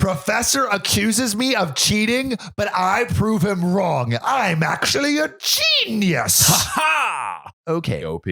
Professor accuses me of cheating, but I prove him wrong. I'm actually a genius. Ha! Okay. OP.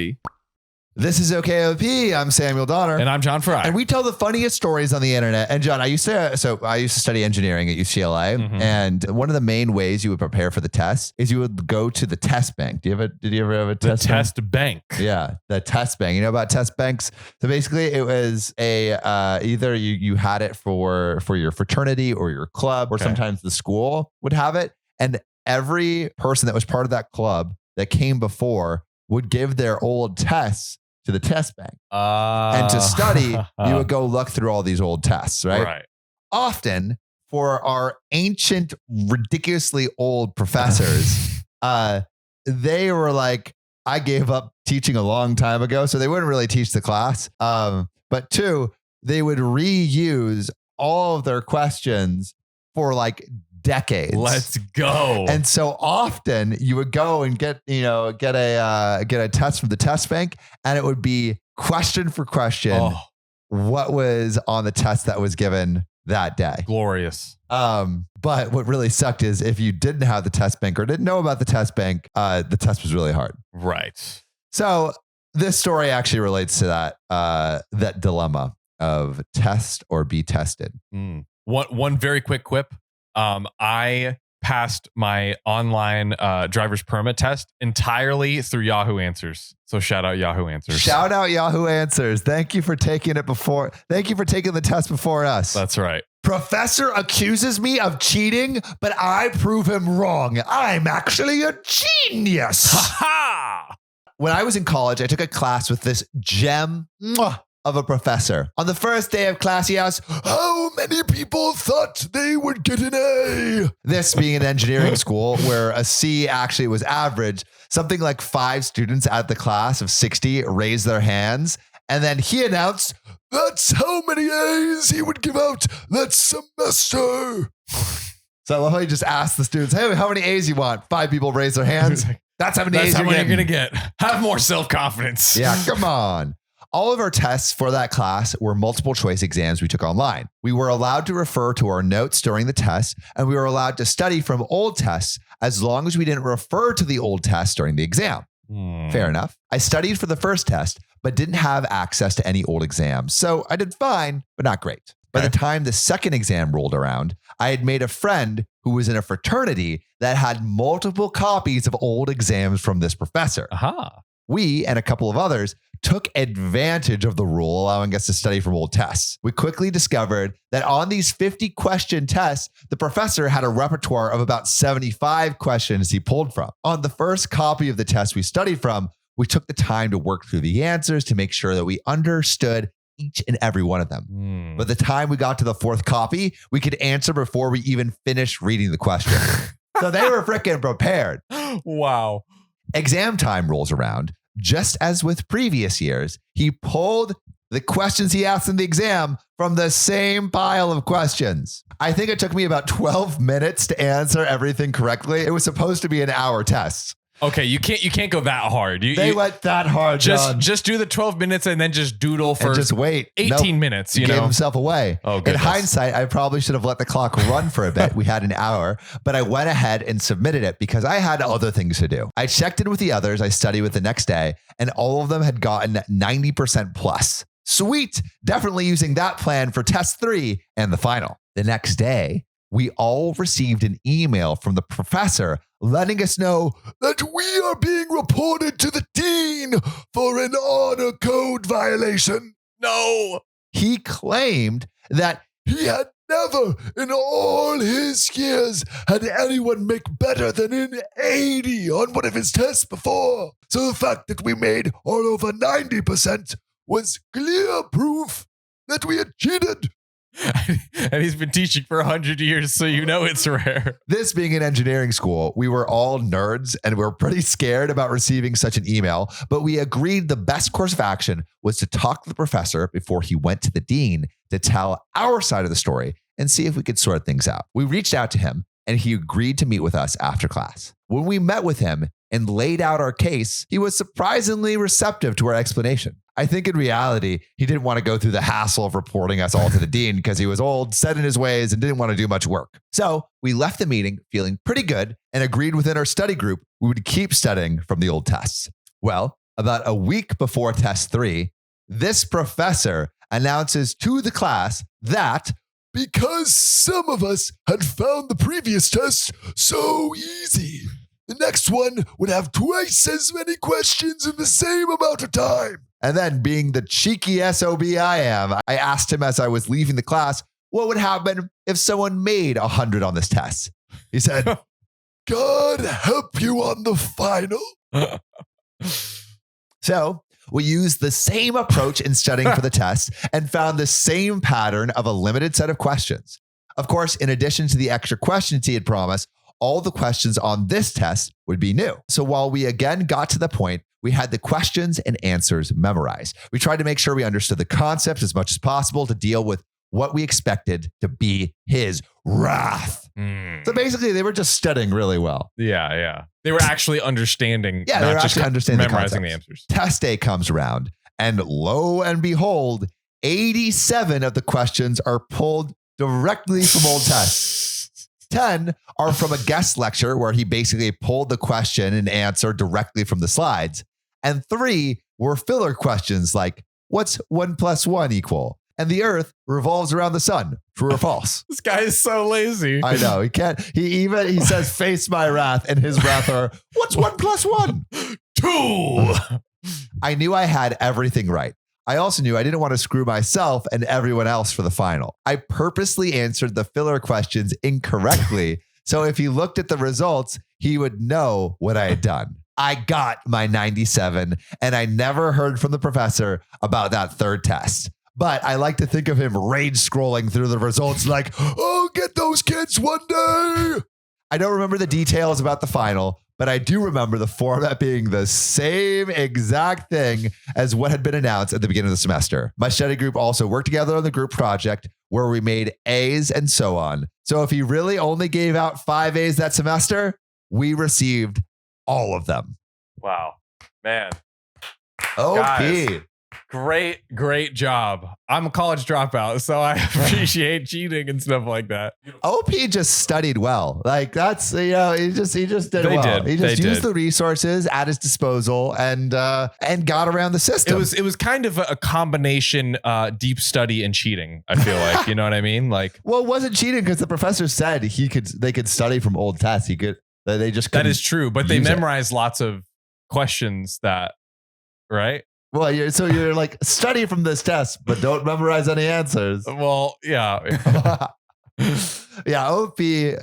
This is OKOP. I'm Samuel Donner. And I'm John Frye. And we tell the funniest stories on the internet. And John, I used to study engineering at UCLA. Mhm. And one of the main ways you would prepare for the test is you would go to the test bank. Did you ever have a test bank? Test bank. Yeah, the test bank. You know about test banks? So basically it was either you had it for your fraternity or your club, or sometimes the school would have it. And every person that was part of that club that came before would give their old tests to the test bank. And to study, you would go look through all these old tests, right? Right. Often for our ancient, ridiculously old professors, they were like, I gave up teaching a long time ago, so they wouldn't really teach the class. But two, they would reuse all of their questions for like decades. Let's go. And so often you would go and get a test from the test bank, and it would be question for question what was on the test that was given that day. Glorious. But what really sucked is if you didn't have the test bank or didn't know about the test bank, the test was really hard. Right. So this story actually relates to that dilemma of test or be tested. One very quick quip. I passed my online driver's permit test entirely through Yahoo Answers. So shout out Yahoo Answers. Shout out Yahoo Answers. Thank you for taking the test before us. That's right. Professor accuses me of cheating, but I prove him wrong. I'm actually a genius. Ha! When I was in college, I took a class with this gem of a professor. On the first day of class, he asked, how many people thought they would get an A? This being an engineering school where a C actually was average, something like 5 students at the class of 60 raised their hands. And then he announced, that's how many A's he would give out that semester. So I love how he just asked the students, hey, how many A's you want? 5 people raised their hands. That's how many A's you're going to get. Have more self-confidence. Yeah, come on. All of our tests for that class were multiple choice exams we took online. We were allowed to refer to our notes during the test, and we were allowed to study from old tests as long as we didn't refer to the old test during the exam. Fair enough. I studied for the first test, but didn't have access to any old exams. So I did fine, but not great. By the time the second exam rolled around, I had made a friend who was in a fraternity that had multiple copies of old exams from this professor. We and a couple of others took advantage of the rule, allowing us to study from old tests. We quickly discovered that on these 50 question tests, the professor had a repertoire of about 75 questions he pulled from. On the first copy of the test we studied from, we took the time to work through the answers to make sure that we understood each and every one of them. By the time we got to the fourth copy, we could answer before we even finished reading the question. So they were freaking prepared. Wow. Exam time rolls around. Just as with previous years, he pulled the questions he asked in the exam from the same pile of questions. I think it took me about 12 minutes to answer everything correctly. It was supposed to be an hour test. Okay, you can't go that hard. They went that hard, John. Just do the 12 minutes and then just doodle for just wait. 18 minutes. He gave himself away. Oh, in hindsight, I probably should have let the clock run for a bit. We had an hour, but I went ahead and submitted it because I had other things to do. I checked in with the others I studied with the next day, and all of them had gotten 90% plus. Sweet. Definitely using that plan for test 3 and the final. The next day, we all received an email from the professor letting us know that we are being reported to the dean for an honor code violation. No. He claimed that he had never in all his years had anyone make better than an 80 on one of his tests before. So the fact that we made all over 90% was clear proof that we had cheated. And he's been teaching for 100 years, so you know it's rare. This being an engineering school, we were all nerds and we were pretty scared about receiving such an email, but we agreed the best course of action was to talk to the professor before he went to the dean to tell our side of the story and see if we could sort things out. We reached out to him and he agreed to meet with us after class. When we met with him and laid out our case, he was surprisingly receptive to our explanation. I think in reality, he didn't want to go through the hassle of reporting us all to the dean because he was old, set in his ways, and didn't want to do much work. So we left the meeting feeling pretty good and agreed within our study group we would keep studying from the old tests. Well, about a week before test 3, this professor announces to the class that because some of us had found the previous test so easy, the next one would have twice as many questions in the same amount of time. And then, being the cheeky SOB I am, I asked him as I was leaving the class, what would happen if someone made 100 on this test? He said, God help you on the final. So we used the same approach in studying for the test and found the same pattern of a limited set of questions. Of course, in addition to the extra questions he had promised, all the questions on this test would be new. So while we again got to the point, we had the questions and answers memorized. We tried to make sure we understood the concept as much as possible to deal with what we expected to be his wrath. So basically, they were just studying really well. Yeah. They were actually understanding. Yeah, they were actually understanding memorizing the answers. Test day comes around, and lo and behold, 87 of the questions are pulled directly from old tests. 10 are from a guest lecture where he basically pulled the question and answer directly from the slides. And 3 were filler questions like, what's 1 + 1 equal? And the earth revolves around the sun. True or false? This guy is so lazy. I know. He can't. He says, face my wrath. And his wrath are, what's 1 + 1? 2. I knew I had everything right. I also knew I didn't want to screw myself and everyone else for the final. I purposely answered the filler questions incorrectly. So if he looked at the results, he would know what I had done. I got my 97, and I never heard from the professor about that third test. But I like to think of him rage scrolling through the results like, oh, get those kids one day. I don't remember the details about the final, but I do remember the format being the same exact thing as what had been announced at the beginning of the semester. My study group also worked together on the group project where we made A's and so on. So if he really only gave out 5 A's that semester, we received all of them. Wow, man. OP. Guys, great job. I'm a college dropout, so I appreciate cheating and stuff like that. OP just studied well. Like that's, he just did well. He just used the resources at his disposal and got around the system. It was kind of a combination deep study and cheating, I feel like. You know what I mean? Like, well, it wasn't cheating because the professor said they could study from old tests. They just couldn't. That is true, but they memorized lots of questions that, right? Well, you're like, study from this test, but don't memorize any answers. Well, yeah. Yeah, OP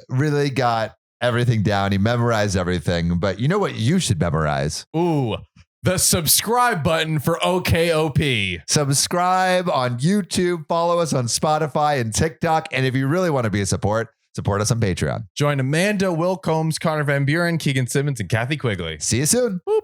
really got everything down. He memorized everything. But you know what you should memorize? Ooh, the subscribe button for OKOP. Subscribe on YouTube. Follow us on Spotify and TikTok. And if you really want to be a support us on Patreon. Join Amanda, Will Combs, Connor Van Buren, Keegan Simmons, and Kathy Quigley. See you soon. Boop.